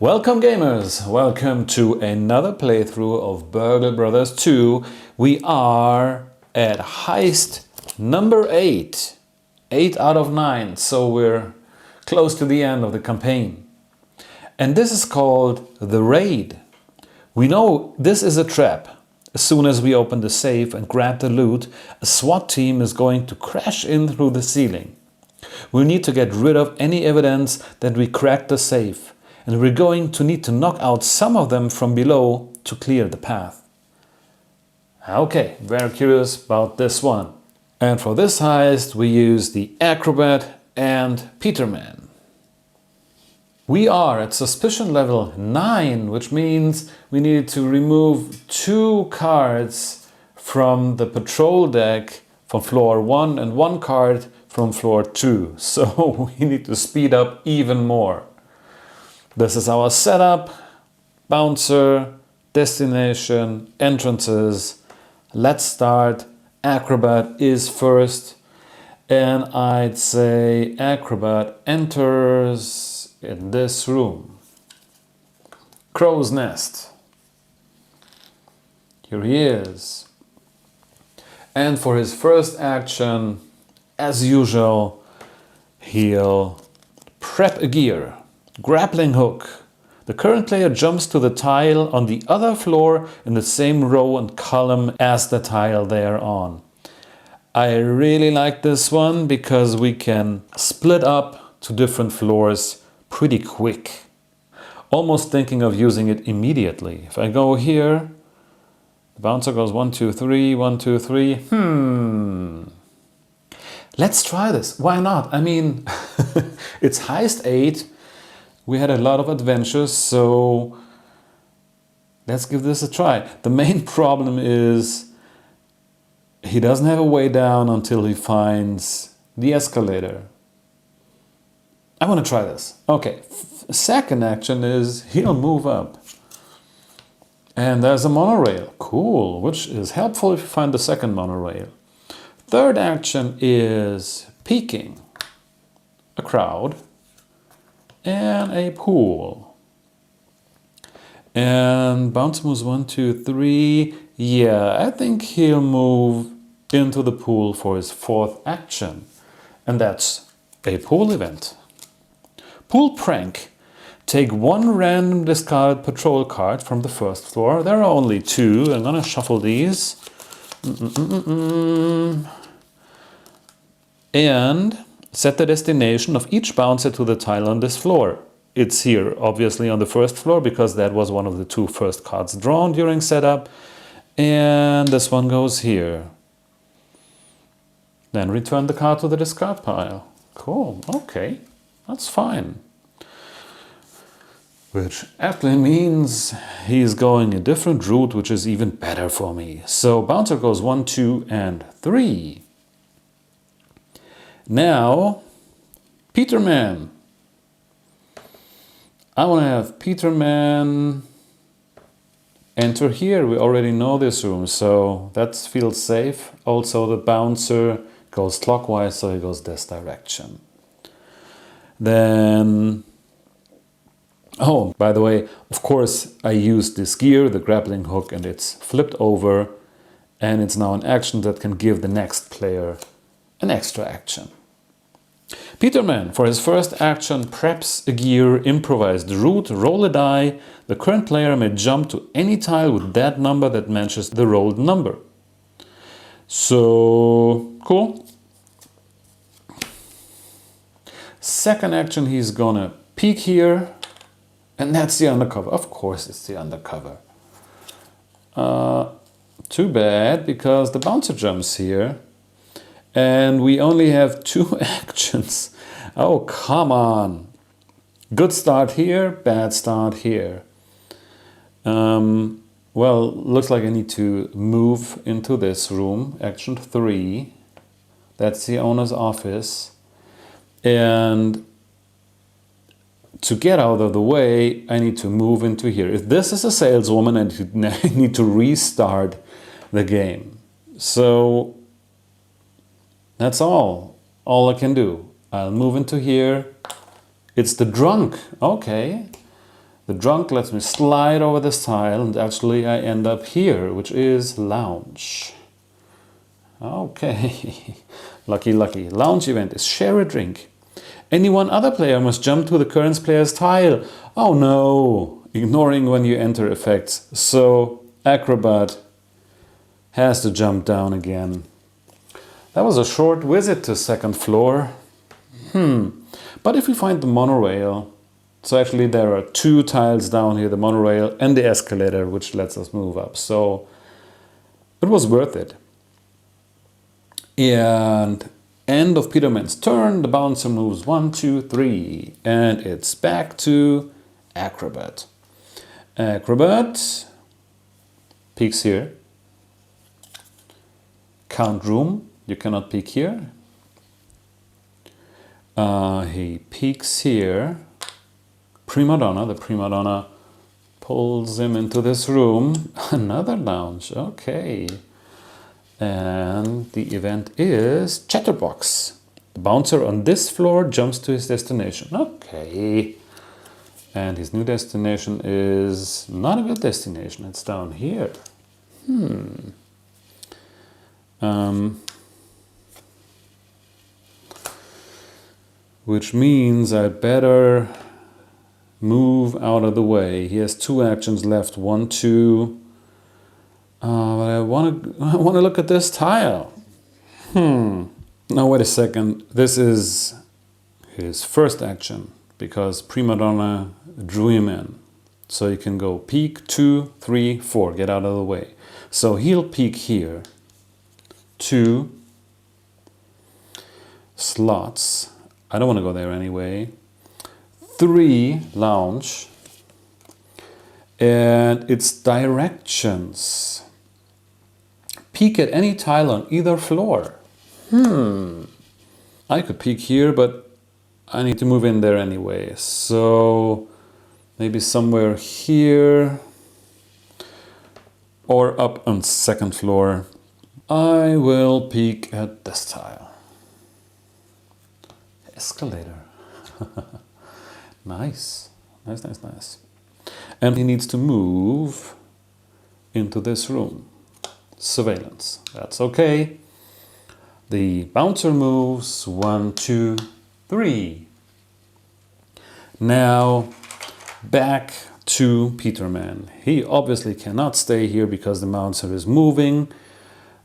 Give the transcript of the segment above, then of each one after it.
Welcome gamers, welcome to another playthrough of Burgle Bros 2. We are at Heist number 8. 8 out of 9, so we're close to the end of the campaign. And this is called The Raid. We know this is a trap. As soon as we open the safe and grab the loot, a SWAT team is going to crash in through the ceiling. We need to get rid of any evidence that we cracked the safe. And we're going to need to knock out some of them from below to clear the path. Okay, very curious about this one. And for this heist we use the Acrobat and Peterman. We are at suspicion level 9, which means we need to remove 2 cards from the patrol deck from floor 1 and 1 card from floor 2. So we need to speed up even more. This is our setup, bouncer, destination, entrances. Let's start. Acrobat is first, and I'd say Acrobat enters in this room. Crow's Nest. Here he is. And for his first action, as usual, he'll prep a gear. Grappling hook. The current player jumps to the tile on the other floor in the same row and column as the tile they are on. I really like this one because we can split up to different floors pretty quick. Almost thinking of using it immediately. If I go here, the bouncer goes 1, 2, 3, 1, 2, 3. Let's try this. Why not? I mean, it's Heist 8. We had a lot of adventures, so let's give this a try. The main problem is he doesn't have a way down until he finds the escalator. I want to try this. Okay, second action is he'll move up. And there's a monorail. Cool, which is helpful if you find the second monorail. Third action is peeking. A crowd. And a pool. And bounce moves 1, 2, 3. Yeah, I think he'll move into the pool for his fourth action. And that's a pool event. Pool prank. Take 1 random discarded patrol card from the first floor. There are only 2. I'm gonna shuffle these. And set the destination of each bouncer to the tile on this floor. It's here, obviously on the first floor, because that was one of the 2 first cards drawn during setup. And this one goes here. Then return the card to the discard pile. Cool, okay, that's fine. Which actually means he's going a different route, which is even better for me. So bouncer goes 1, 2, and 3. Now, Peterman. I want to have Peterman enter here. We already know this room, so that feels safe. Also, the bouncer goes clockwise, so he goes this direction. Then, oh, by the way, of course, I used this gear, the grappling hook, and it's flipped over. And it's now an action that can give the next player an extra action. Peterman, for his first action, preps a gear, improvised route, roll a die. The current player may jump to any tile with that number that matches the rolled number. So, cool. Second action, he's gonna peek here. And that's the undercover. Of course it's the undercover. Too bad, because the bouncer jumps here. And we only have 2 actions. Oh, come on. Good start here, bad start here. Well, looks like I need to move into this room. Action 3. That's the owner's office. And to get out of the way, I need to move into here. If this is a saleswoman, I need to restart the game. So that's all I can do. I'll move into here. It's the drunk. Okay. The drunk lets me slide over this tile, and actually I end up here, which is lounge. Okay, lucky, lucky. Lounge event is share a drink. Any one other player must jump to the current player's tile. Oh no, ignoring when you enter effects. So Acrobat has to jump down again. That was a short visit to second floor. But if we find the monorail, so actually there are two tiles down here, the monorail and the escalator, which lets us move up. So it was worth it. And end of Peterman's turn, the bouncer moves 1, 2, 3, and it's back to Acrobat. Acrobat peeks here. Count room, you cannot peek here. He peeks here. Prima donna, the prima donna pulls him into this room. Another lounge, okay. And the event is Chatterbox. The bouncer on this floor jumps to his destination. Okay. And his new destination is not a good destination. It's down here. Which means I better move out of the way. He has 2 actions left. 1, 2. But I want to look at this tile. Now wait a second. This is his first action because prima donna drew him in. So you can go peek 2, 3, 4. Get out of the way. So he'll peek here. 2 slots. I don't want to go there anyway. 3 lounge. And it's directions. Peek at any tile on either floor. I could peek here, but I need to move in there anyway. So maybe somewhere here or up on second floor. I will peek at this tile. Escalator. Nice. Nice, nice, nice. And he needs to move into this room. Surveillance. That's okay. The bouncer moves 1, 2, 3. Now back to Peterman. He obviously cannot stay here because the bouncer is moving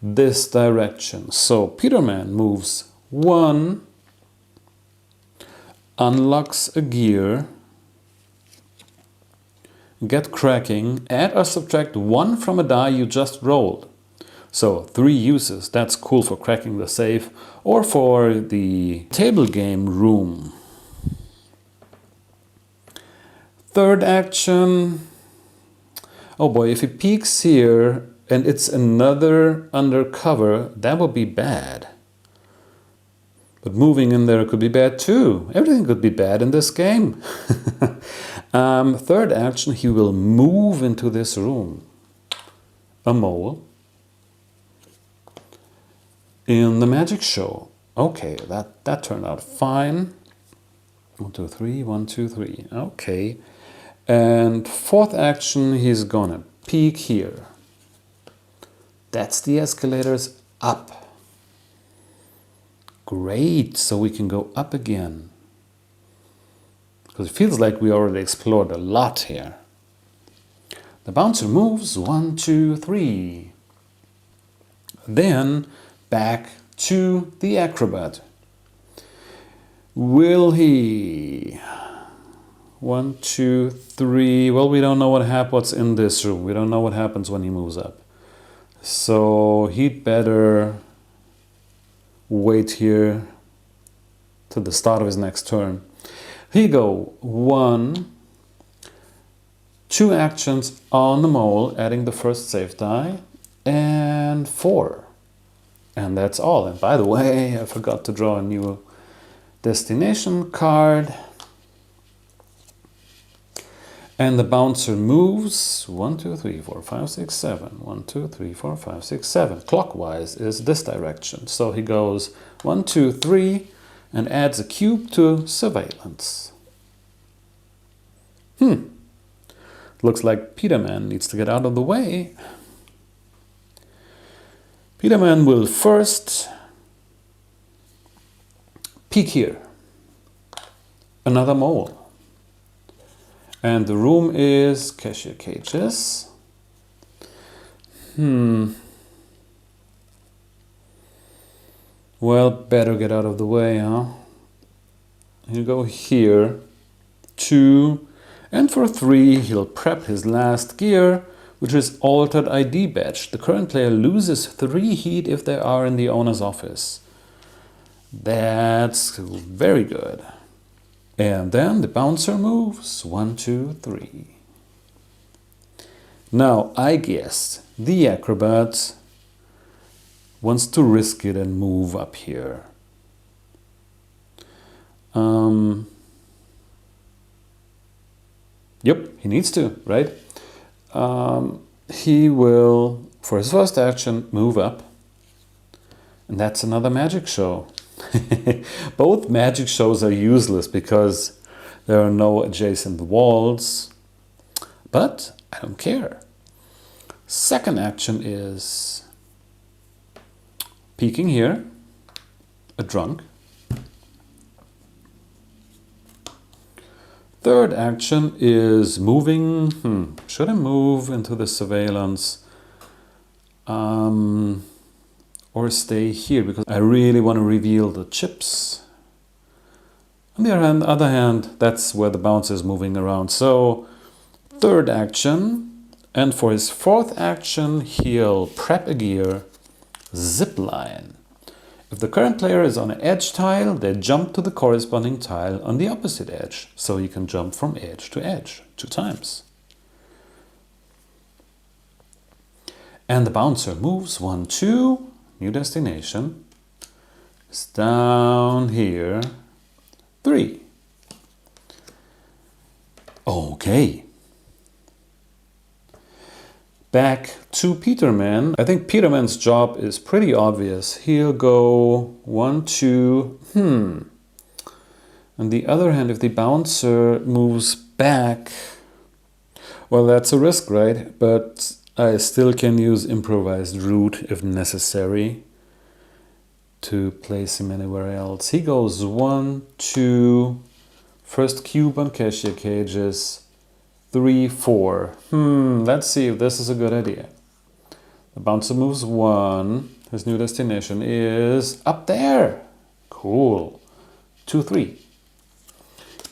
this direction. So Peterman moves 1, unlocks a gear, get cracking, add or subtract 1 from a die you just rolled. So 3 uses. That's cool for cracking the safe or for the table game room. Third action. Oh boy, if he peeks here and it's another undercover, that would be bad. But moving in there could be bad too. Everything could be bad in this game. Third action, he will move into this room. A mole. In the magic show. Okay, that turned out fine. 1, 2, 3, 1, 2, 3. Okay. And fourth action, he's gonna peek here. That's the escalators up. Great, so we can go up again. Because it feels like we already explored a lot here. The bouncer moves 1, 2, 3. Then back to the acrobat. Will he? 1, 2, 3. Well, we don't know what's in this room. We don't know what happens when he moves up. So he'd better wait here to the start of his next turn. He go 1, 2 actions on the mole, adding the first save die, and 4. And that's all. And by the way, I forgot to draw a new destination card. And the bouncer moves 1, 2, 3, 4, 5, 6, 7. 1, 2, 3, 4, 5, 6, 7. Clockwise is this direction. So he goes 1, 2, 3 and adds a cube to surveillance. Looks like Peterman needs to get out of the way. Peterman will first peek here. Another mole. And the room is cashier cages. Well, better get out of the way, huh? He'll go here. 2. And for 3, he'll prep his last gear, which is altered ID badge. The current player loses 3 heat if they are in the owner's office. That's very good. And then the bouncer moves. 1, 2, 3. Now, I guess the acrobat wants to risk it and move up here. Yep, he needs to, right? He will, for his first action, move up. And that's another magic show. Both magic shows are useless because there are no adjacent walls. But I don't care. Second action is peeking here, a drunk. Third action is moving. Should I move into the surveillance or stay here? Because I really want to reveal the chips. On the other hand, that's where the bouncer is moving around. So third action, and for his fourth action, he'll prep a gear, zip line. If the current player is on an edge tile, they jump to the corresponding tile on the opposite edge. So you can jump from edge to edge 2 times. And the bouncer moves 1, 2, new destination. It's down here, 3. Okay. Back to Peterman. I think Peterman's job is pretty obvious. He'll go 1, 2, On the other hand, if the bouncer moves back, well, that's a risk, right? But I still can use improvised route if necessary to place him anywhere else. He goes 1, 2, first cube on cashier cages, 3, 4. Let's see if this is a good idea. The bouncer moves 1. His new destination is up there. Cool. 2, 3.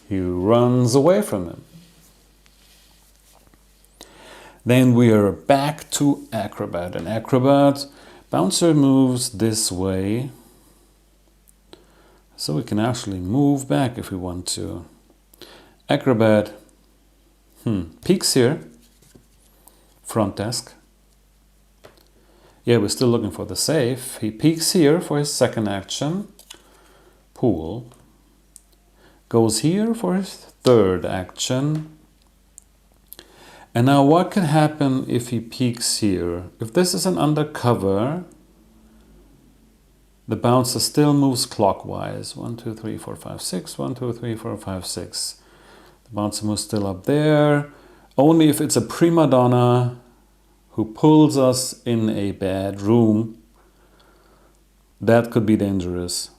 He runs away from him. Then we are back to acrobat. And acrobat, bouncer moves this way. So we can actually move back if we want to. Acrobat peeks here, front desk. Yeah, we're still looking for the safe. He peeks here for his second action, pool. Goes here for his third action. And now what can happen if he peeks here? If this is an undercover, the bouncer still moves clockwise. 1, 2, 3, 4, 5, 6. 1, 2, 3, 4, 5, 6. Bouncer moves still up there. Only if it's a prima donna who pulls us in a bad room. That could be dangerous.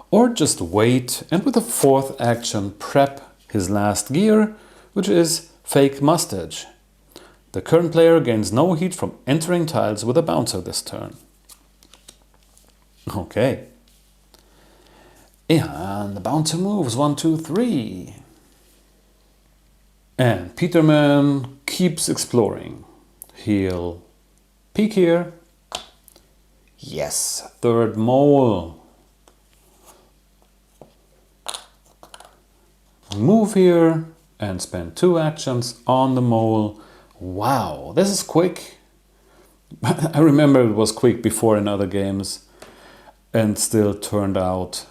Or just wait and with the fourth action prep his last gear, which is fake mustache. The current player gains no heat from entering tiles with a bouncer this turn. Okay. And the bouncer moves 1, 2, 3. And Peterman keeps exploring. He'll peek here. Yes, third mole. Move here and spend 2 actions on the mole. Wow, this is quick. I remember it was quick before in other games and still turned out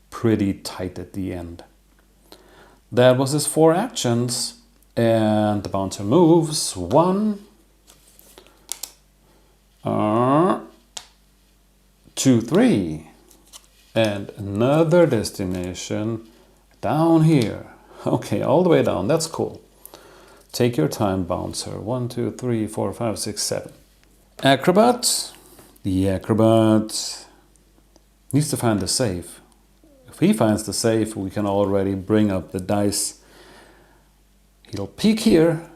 pretty tight at the end. That was his 4 actions, and the bouncer moves 1, 2, 3, and another destination down here. Okay, all the way down. That's cool. Take your time, bouncer. 1, 2, 3, 4, 5, 6, 7. Acrobat. The acrobat needs to find the safe. If he finds the safe, we can already bring up the dice. He'll peek here,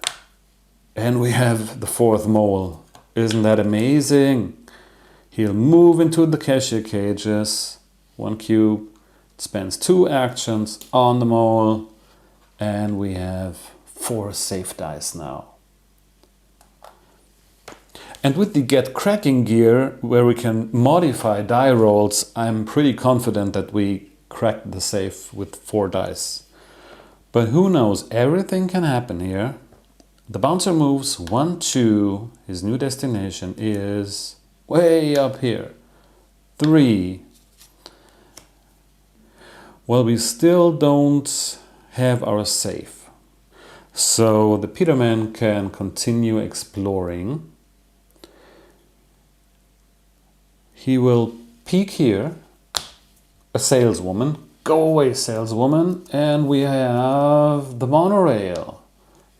and we have the 4th mole. Isn't that amazing? He'll move into the cashier cages. 1 cube. It spends 2 actions on the mole. And we have 4 safe dice now. And with the Get Cracking gear, where we can modify die rolls, I'm pretty confident that we cracked the safe with 4 dice. But who knows, everything can happen here. The bouncer moves 1, 2. His new destination is way up here. 3. Well, we still don't have our safe. So the Peterman can continue exploring. He will peek here. A saleswoman. Go away, saleswoman. And we have the monorail.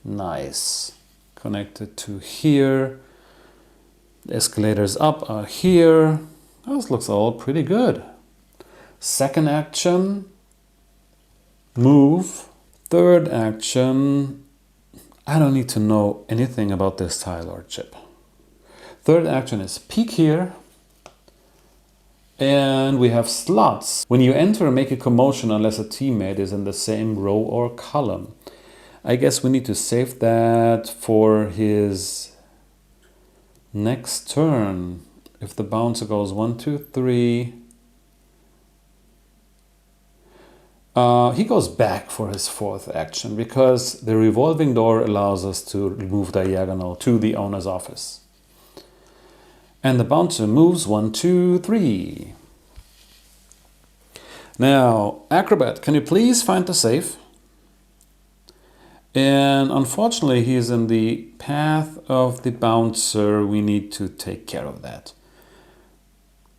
Nice. Connected to here. The escalators up are here. This looks all pretty good. Second action. Move. Third action. I don't need to know anything about this tile or chip. Third action is peek here. And we have slots. When you enter, make a commotion unless a teammate is in the same row or column. I guess we need to save that for his next turn. If the bouncer goes 1, 2, 3. He goes back for his 4th action because the revolving door allows us to move diagonal to the owner's office. And the bouncer moves 1, 2, 3. Now, Acrobat, can you please find the safe? And unfortunately, he is in the path of the bouncer. We need to take care of that.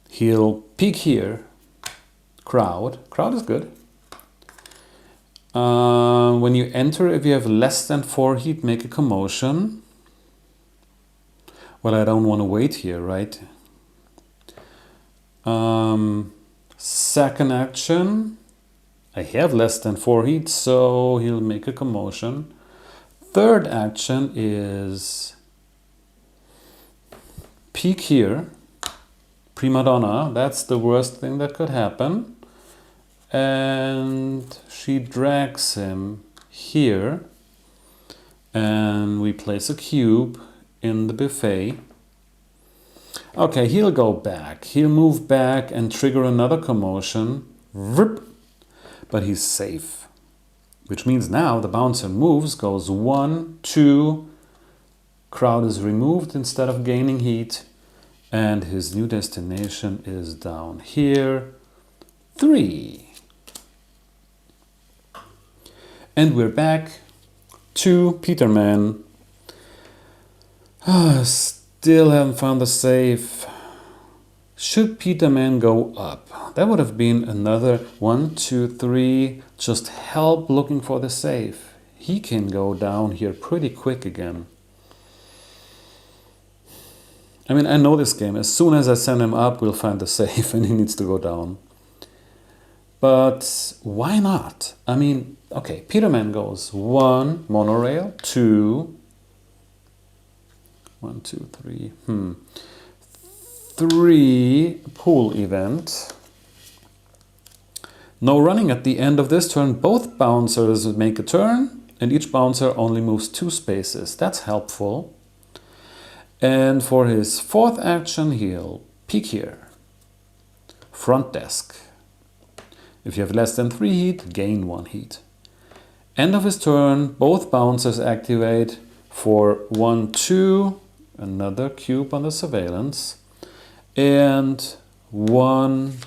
He'll peek here. Crowd. Crowd is good. When you enter, if you have less than 4 heat, make a commotion. Well, I don't want to wait here, right? Second action. I have less than 4 heat, so he'll make a commotion. Third action is peek here. Prima donna, that's the worst thing that could happen. And she drags him here. And we place a cube in the buffet. Okay, he'll go back. He'll move back and trigger another commotion. But he's safe. Which means now the bouncer moves, goes 1, 2. Crowd is removed instead of gaining heat. And his new destination is down here. 3. And we're back to Peterman. Still haven't found the safe. Should Peterman go up? That would have been another 1, 2, 3. Just help looking for the safe. He can go down here pretty quick again. I mean, I know this game. As soon as I send him up, we'll find the safe and he needs to go down. But why not? I mean, okay, Peterman goes 1, monorail, 2, 1, 2, 3, 3, pool event. No running at the end of this turn. Both bouncers make a turn and each bouncer only moves 2 spaces. That's helpful. And for his 4th action, he'll peek here. Front desk. If you have less than 3 heat, gain 1 heat. End of his turn, both bouncers activate for 1, 2, another cube on the surveillance, and 1,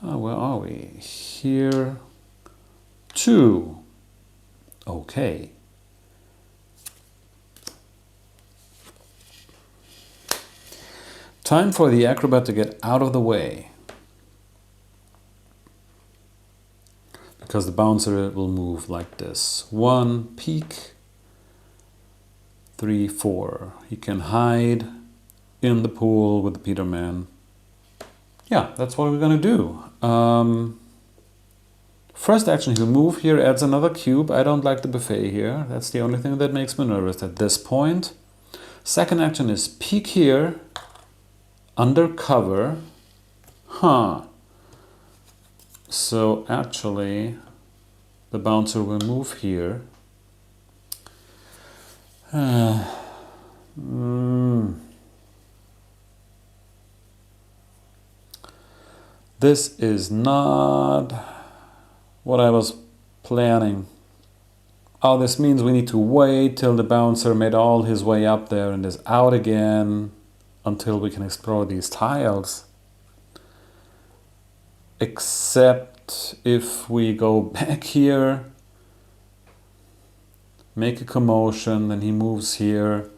where are we? Here, 2. Okay. Time for the acrobat to get out of the way. because the bouncer will move like this. 1, peek, 3, 4. He can hide in the pool with the Peterman. Yeah, that's what we're gonna do. First action, he'll move here, adds another cube. I don't like the buffet here. That's the only thing that makes me nervous at this point. Second action is peek here, under cover. So actually, the bouncer will move here. This is not what I was planning. Oh, this means we need to wait till the bouncer made all his way up there and is out again until we can explore these tiles. Except if we go back here, make a commotion, then he moves here.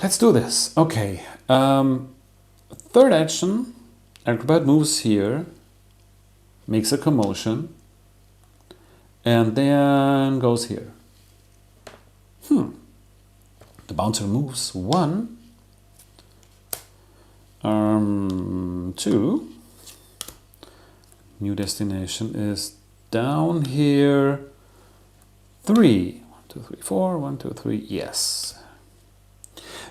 Let's do this. Okay. Third action, acrobat moves here, makes a commotion, and then goes here. The bouncer moves 1, 2. New destination is down here. 3. 1, 2, 3, 4. 1, 2, 3. Yes.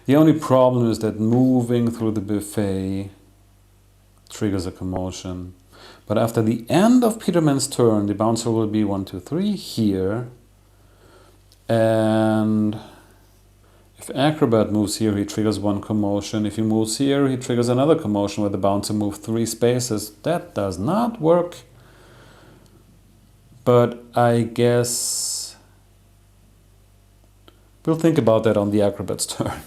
The only problem is that moving through the buffet triggers a commotion. But after the end of Peterman's turn, the bouncer will be 1, 2, 3 here. And if acrobat moves here, he triggers 1 commotion. If he moves here, he triggers another commotion where the bouncer moves 3 spaces. That does not work. But I guess we'll think about that on the acrobat's turn.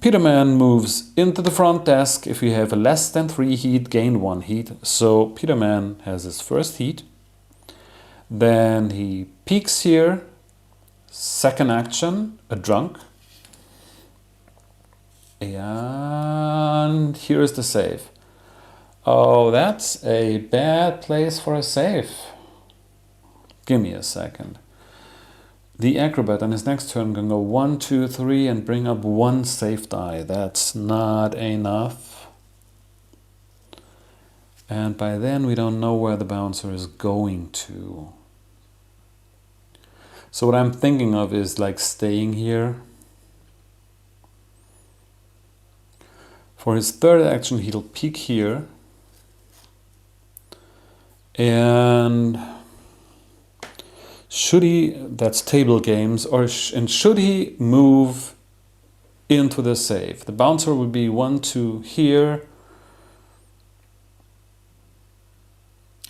Peterman moves into the front desk. If you have a less than 3 heat, gain 1 heat. So Peterman has his first heat. Then he peeks here. Second action, a drunk. And here is the save. Oh, that's a bad place for a save. Give me a second. The acrobat on his next turn can go 1, 2, 3 and bring up 1 safe die. That's not enough. And by then we don't know where the bouncer is going to. So what I'm thinking of is like staying here. For his third action, he'll peek here. And should he, that's table games, and should he move into the save? The bouncer would be 1, 2 here.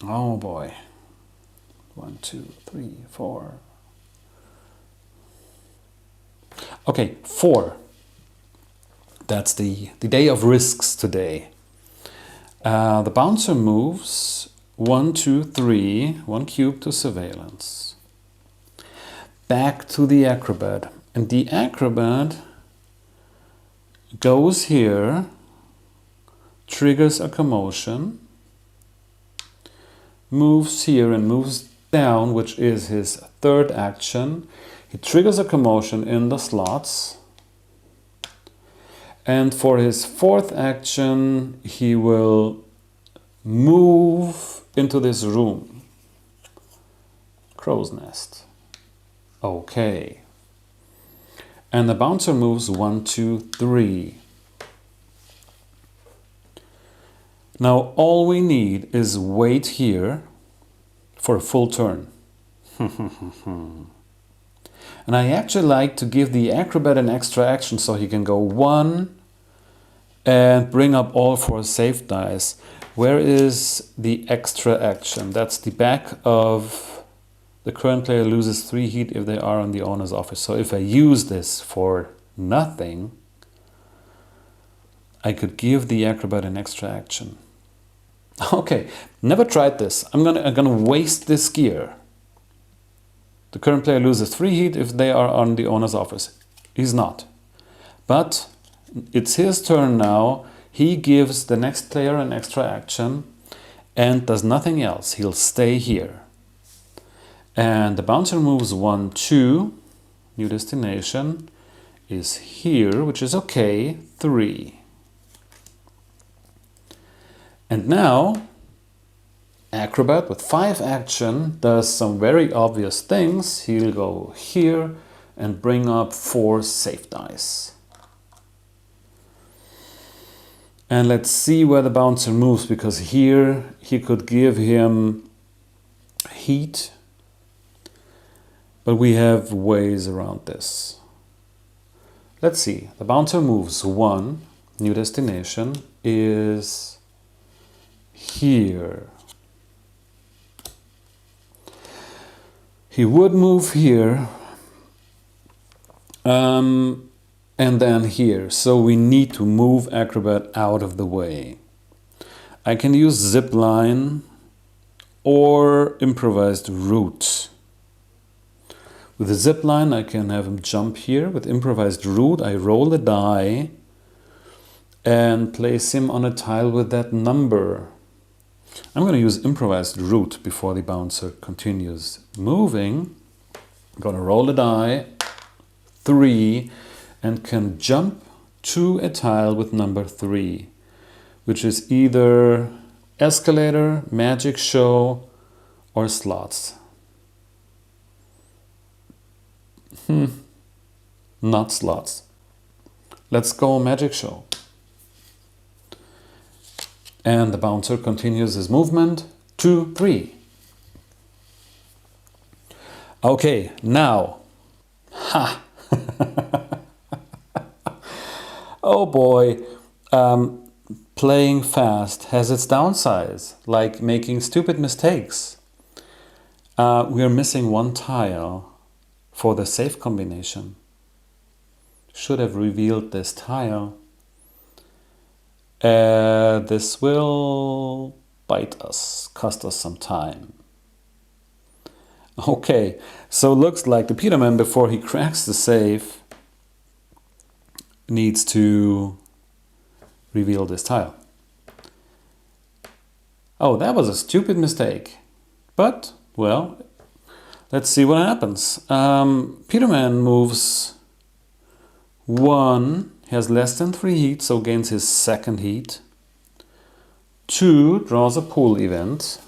Oh boy. 1, 2, 3, 4. Okay, 4. That's the day of risks today. The bouncer moves 1, 2, 3, 1 cube to surveillance. Back to the acrobat. And the acrobat goes here, triggers a commotion, moves here and moves down, which is his third action. He triggers a commotion in the slots. And for his fourth action, he will move into this room. Crow's nest. Okay. And the bouncer moves 1, 2, 3. Now all we need is wait here for a full turn. And I actually like to give the acrobat an extra action so he can go 1 and bring up all 4 safe dice. Where is the extra action? That's the back of the current player loses 3 heat if they are on the owner's office. So if I use this for nothing, I could give the acrobat an extra action. Okay, never tried this. I'm gonna waste this gear. The current player loses 3 heat if they are on the owner's office. He's not. But it's his turn now. He gives the next player an extra action. and does nothing else. He'll stay here. And the bouncer moves 1, 2. New destination is here, which is okay, 3. And now, Acrobat with 5 action does some very obvious things. He'll go here and bring up 4 safe dice. And let's see where the bouncer moves, because here he could give him heat, but we have ways around this. Let's see, the bouncer moves 1, new destination is here. He would move here, and then here. So we need to move Acrobat out of the way. I can use zip line or improvised route. With the zip line, I can have him jump here. With improvised route, I roll the die and place him on a tile with that number. I'm going to use improvised route before the bouncer continues moving. I'm going to roll the die, 3, and can jump to a tile with number 3, which is either escalator, magic show, or slots. Not slots. Let's go magic show. And the bouncer continues his movement, 2, 3. Okay, now, ha! Oh boy, playing fast has its downsides, like making stupid mistakes. We are missing 1 tile for the safe combination. Should have revealed this tile. This will bite us, cost us some time. Okay, so looks like the Peterman, before he cracks the safe, needs to reveal this tile. Oh, that was a stupid mistake. But, well, let's see what happens. Peterman moves 1, has less than 3 heat, so gains his 2nd heat. 2, draws a pool event.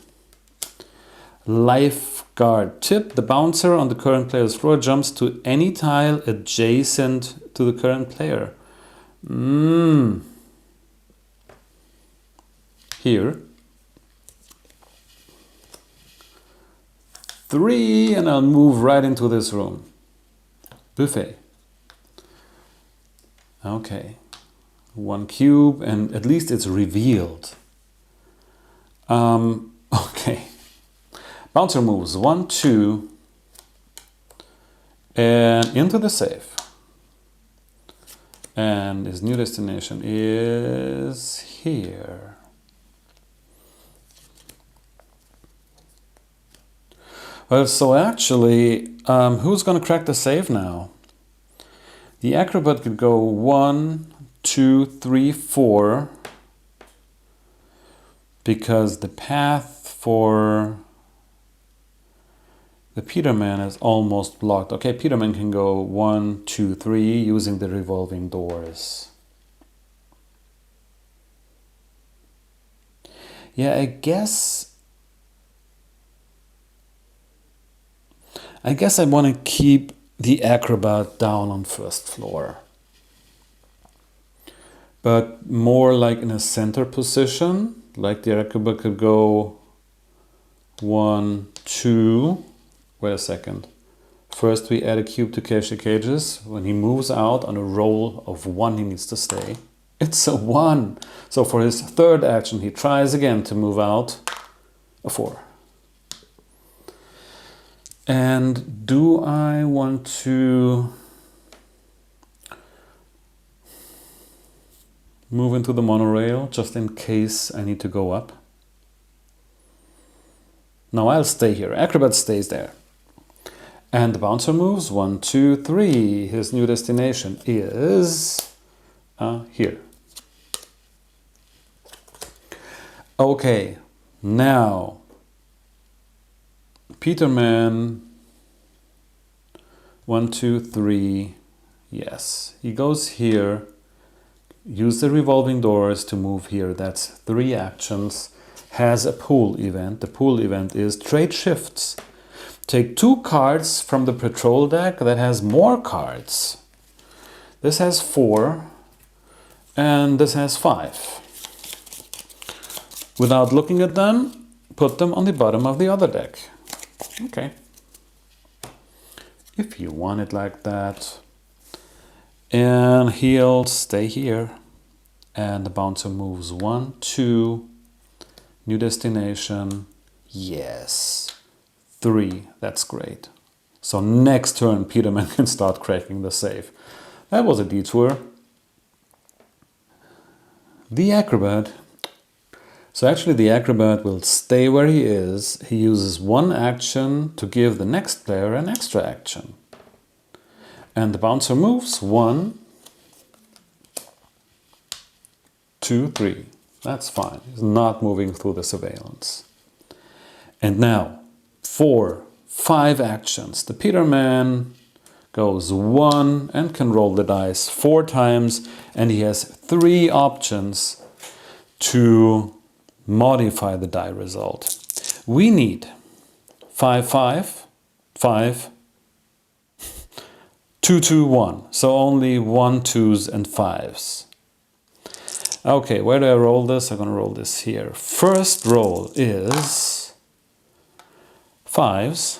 Lifeguard tip, the bouncer on the current player's floor jumps to any tile adjacent to the current player. Here. 3, and I'll move right into this room. Buffet. Okay. 1 cube, and at least it's revealed. Okay. Bouncer moves 1, 2, and into the safe. And his new destination is here. Well, so actually, who's going to crack the safe now? The Acrobat could go 1, 2, 3, 4, because the path for the Peterman is almost blocked. Okay, Peterman can go 1, 2, 3 using the revolving doors. Yeah, I guess I want to keep the Acrobat down on 1st floor. But more like in a center position, like the Acrobat could go 1, 2. Wait a second. First we add a cube to cache the cages. When he moves out on a roll of 1, he needs to stay. It's a 1. So for his 3rd action, he tries again to move out a 4. And do I want to move into the monorail just in case I need to go up? No, I'll stay here. Acrobat stays there. And the bouncer moves 1, 2, 3. His new destination is here. Okay, Now, Peterman, 1, 2, 3, yes, he goes here, use the revolving doors to move here, that's 3 actions, has a pool event. The pool event is trade shifts. Take 2 cards from the patrol deck that has more cards. This has 4 and this has 5. Without looking at them, put them on the bottom of the other deck. Okay. If you want it like that. And he'll stay here. And the bouncer moves 1, 2, new destination. Yes. 3. That's great. So next turn, Peterman can start cracking the safe. That was a detour. The acrobat. So actually the acrobat will stay where he is. He uses 1 action to give the next player an extra action. And the bouncer moves 1, 2, 3. That's fine. He's not moving through the surveillance. And now 4, 5 actions. The Peterman goes 1 and can roll the dice 4 times, and he has 3 options to modify the die result. We need 5, 5, 5, 2, 2, 1. So only 1, 2s and 5s. Okay, where do I roll this? I'm going to roll this here. First roll is 5s.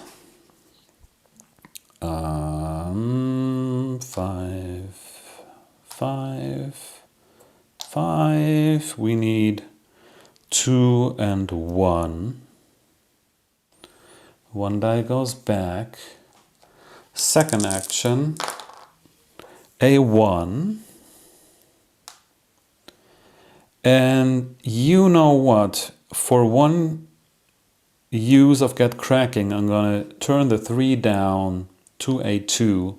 5, 5, 5. We need 2 and 1. 1 die goes back. Second action, a 1. And you know what? For 1 use of Get Cracking, I'm going to turn the 3 down to a 2,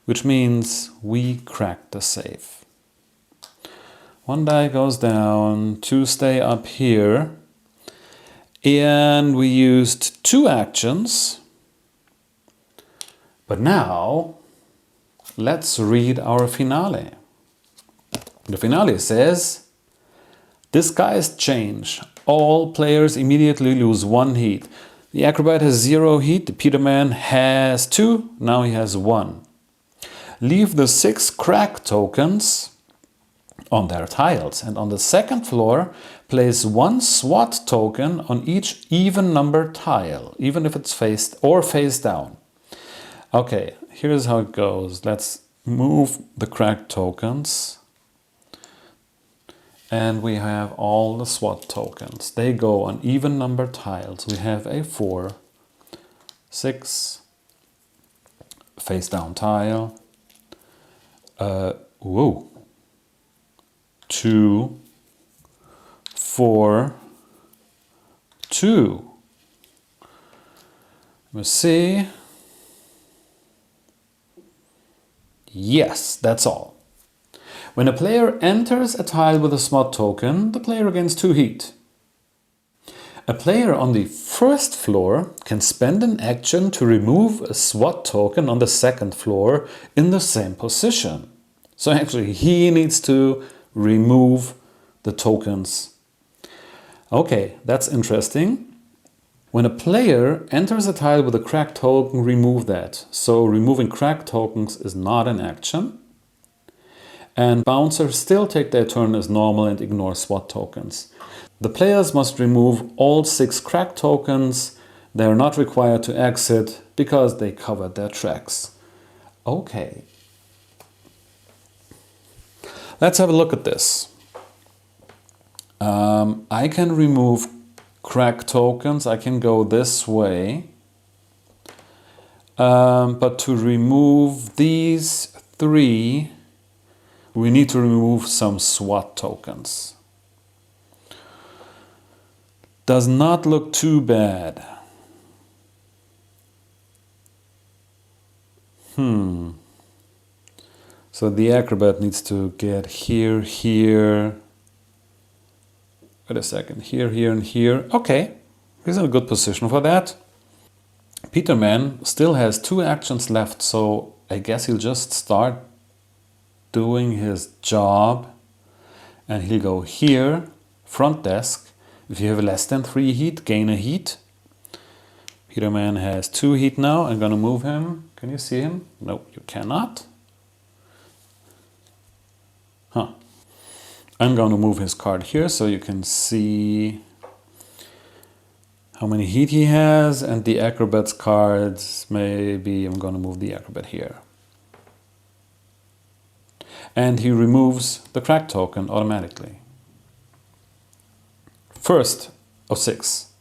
which means we crack the safe. 1 die goes down, 2 stay up here, and we used 2 actions. But now, let's read our finale. The finale says, disguised change. All players immediately lose 1 heat. The acrobat has 0 heat, the Peterman has 2, now he has 1. Leave the 6 crack tokens on their tiles, and on the second floor, place 1 SWAT token on each even number tile, even if it's face down. Okay, here's how it goes. Let's move the crack tokens. And we have all the SWAT tokens. They go on even number tiles. We have a 4, 6, face down tile, 2, 4, 2. Let me see. Yes, that's all. When a player enters a tile with a SWAT token, the player gains 2 heat. A player on the first floor can spend an action to remove a SWAT token on the second floor in the same position. So actually he needs to remove the tokens. Okay, that's interesting. When a player enters a tile with a crack token, remove that. So removing crack tokens is not an action. And bouncers still take their turn as normal and ignore SWAT tokens. The players must remove all 6 crack tokens. They are not required to exit because they covered their tracks. Okay. Let's have a look at this. I can remove crack tokens. I can go this way. But to remove these 3, we need to remove some SWAT tokens. Does not look too bad. So the acrobat needs to get here, here. Wait a second. Here, here, and here. Okay. He's in a good position for that. Peterman still has 2 actions left, so I guess he'll just start doing his job. And he'll go here, front desk. If you have less than 3 heat, gain a heat. Peterman has 2 heat now. I'm gonna move him. Can you see him? No, you cannot. Huh. I'm gonna move his card here so you can see how many heat he has, and the acrobat's cards, maybe I'm gonna move the acrobat here. And he removes the crack token automatically. First of 6.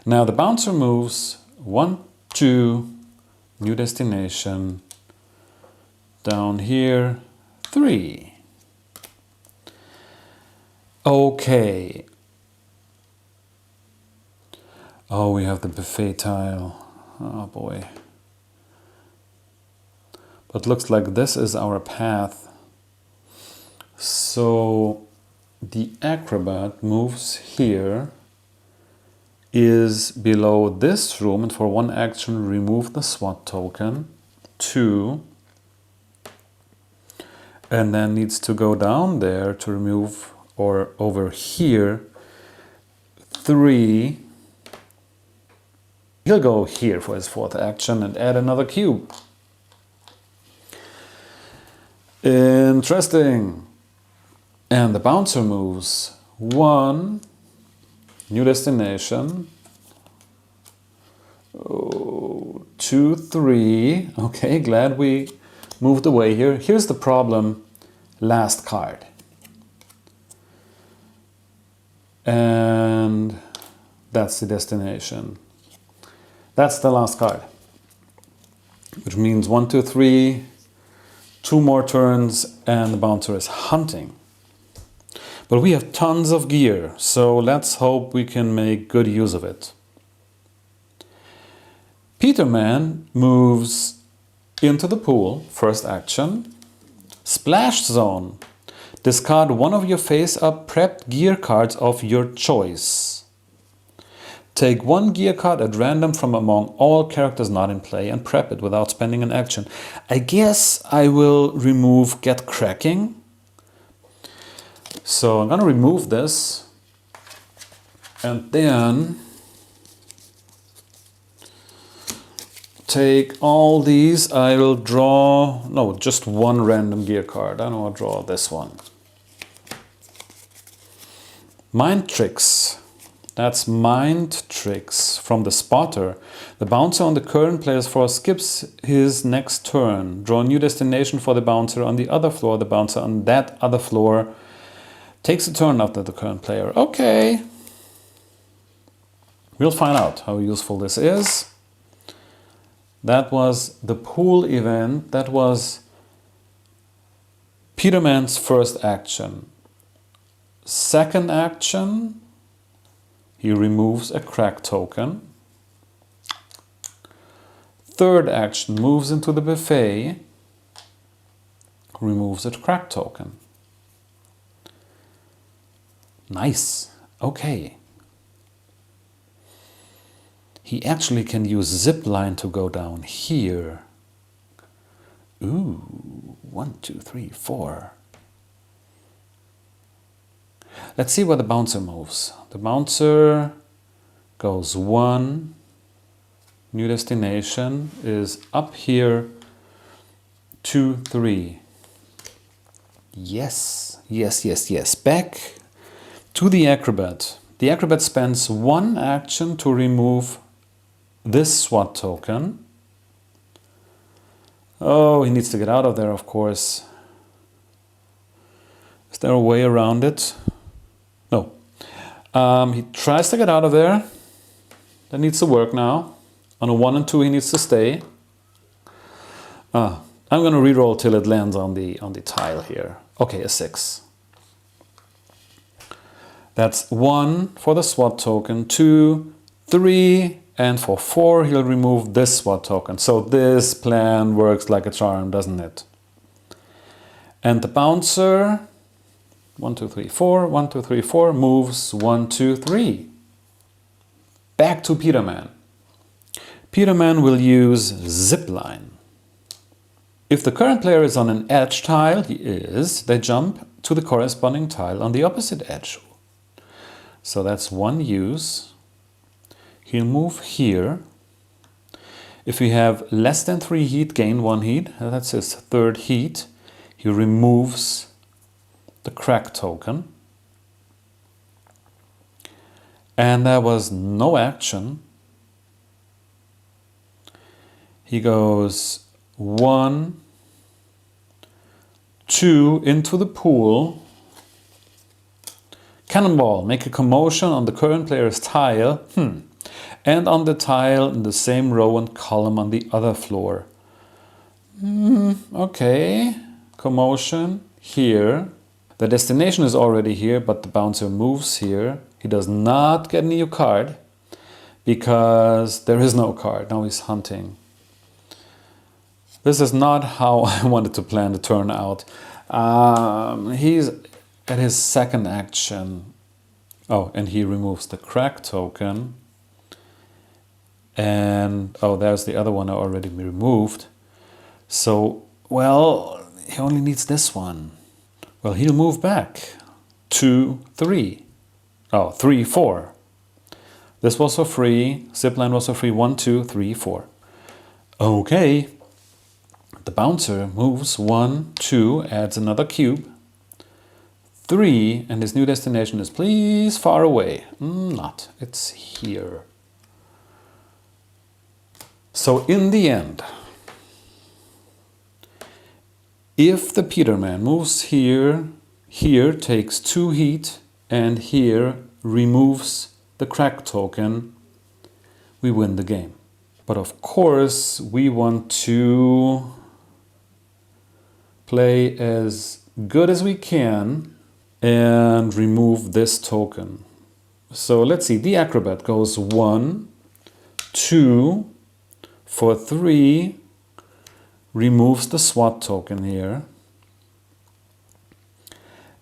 Now the bouncer moves 1, 2, new destination, down here, 3. Okay. Oh, we have the buffet tile. Oh boy. But looks like this is our path. So the acrobat moves here, is below this room, and for 1 action remove the SWAT token. 2. And then needs to go down there to remove, or over here, 3. He'll go here for his 4th action and add another cube. Interesting. And the bouncer moves 1, new destination, 2, 3. Okay, glad we moved away here. Here's the problem. Last card. And that's the destination. That's the last card. Which means 1, 2, 3, 2 more turns, and the bouncer is hunting. But we have tons of gear, so let's hope we can make good use of it. Peterman moves into the pool, first action. Splash zone. Discard 1 of your face-up prepped gear cards of your choice. Take 1 gear card at random from among all characters not in play and prep it without spending an action. I guess I will remove Get Cracking. So I'm gonna remove this, and then take all these. I will draw, no, just 1 random gear card. I know I'll draw this one. Mind Tricks. That's Mind Tricks from the spotter. The bouncer on the current player's floor skips his next turn. Draw a new destination for the bouncer on the other floor. The bouncer on that other floor takes a turn after the current player. Okay. We'll find out how useful this is. That was the pool event. That was Peterman's first action. Second action, he removes a crack token. Third action, moves into the buffet, removes a crack token. Nice. Okay. He actually can use zip line to go down here. Ooh, 1, 2, 3, 4. Let's see where the bouncer moves. The bouncer goes 1. New destination is up here. 2, 3. Yes, yes, yes, yes. Back to the acrobat. The acrobat spends 1 action to remove this SWAT token. Oh, he needs to get out of there, of course. Is there a way around it? No. He tries to get out of there. That needs to work now. On a 1 and 2 he needs to stay. I'm going to reroll till it lands on the tile here. Okay, a 6. That's 1 for the SWAT token, 2, 3, and for 4 he'll remove this SWAT token. So this plan works like a charm, doesn't it? And the bouncer 1, 2, 3, 4. 1, 2, 3, 4 moves 1, 2, 3. Back to Peterman. Peterman will use Zipline. If the current player is on an edge tile, he is, they jump to the corresponding tile on the opposite edge. So that's one use. He'll move here. If we have less than 3 heat, gain 1 heat. That's his third heat. He removes the crack token. And there was no action. He goes 1, 2 into the pool. Cannonball, make a commotion on the current player's tile. And on the tile in the same row and column on the other floor. Okay. Commotion here. The destination is already here, but the bouncer moves here. He does not get a new card because there is no card. Now he's hunting. This is not how I wanted to plan the turn out. He's at his second action. Oh, and he removes the crack token. And, oh, there's the other one I already removed. So, well, he only needs this one. Well, he'll move back. 2, 3. Oh, 3, 4. This was for free. Zipline was for free. 1, 2, 3, 4. Okay. The bouncer moves 1, 2, adds another cube. 3, and his new destination is please far away. Not. It's here. So in the end, if the Peterman moves here, here takes 2 heat, and here removes the crack token, we win the game. But of course, we want to play as good as we can and remove this token. So let's see, the acrobat goes 1, 2, for 3, removes the SWAT token here,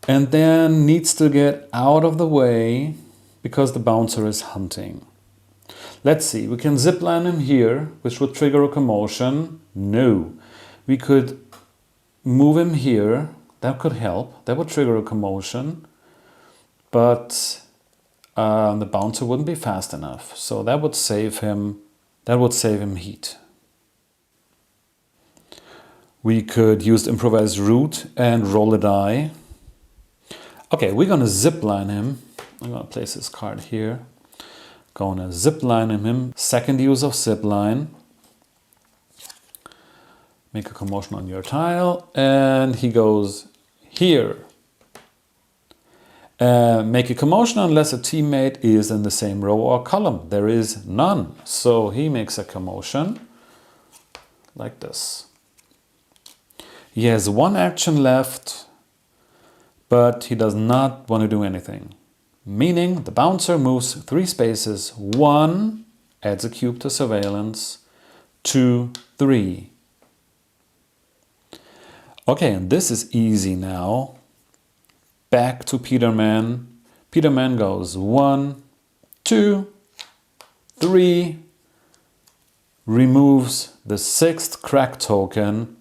and then needs to get out of the way because the bouncer is hunting. Let's see, we can zipline him here, which would trigger a commotion. No. We could move him here. That could help. That would trigger a commotion. But the bouncer wouldn't be fast enough. So that would save him. That would save him heat. We could use the improvised route and roll a die. Okay, we're going to zipline him. I'm going to place this card here. Going to zipline him. Second use of zipline. Make a commotion on your tile. And he goes here. Make a commotion unless a teammate is in the same row or column. There is none. So he makes a commotion like this. He has 1 action left, but he does not want to do anything. Meaning the bouncer moves 3 spaces. 1, adds a cube to surveillance. 2, 3. Okay, and this is easy now. Back to Peterman. Peterman goes 1, 2, 3. Removes the 6th crack token.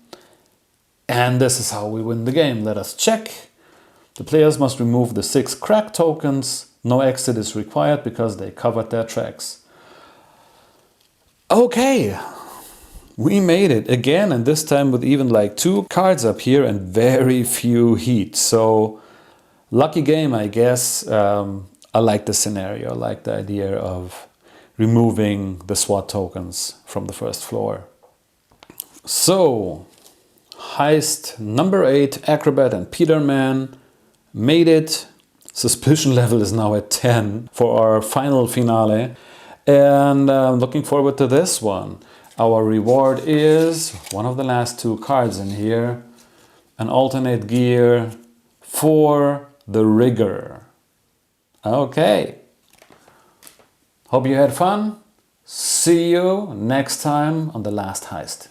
And this is how we win the game. Let us check. The players must remove the 6 crack tokens. No exit is required because they covered their tracks. Okay, we made it again, and this time with even like 2 cards up here and very few heat. So lucky game, I guess. I like the scenario. I like the idea of removing the SWAT tokens from the first floor. So Heist number 8, Acrobat and Peterman made it. Suspicion level is now at 10 for our final finale. And looking forward to this one. Our reward is one of the last 2 cards in here. An alternate gear for the rigger. Okay. Hope you had fun. See you next time on The Last Heist.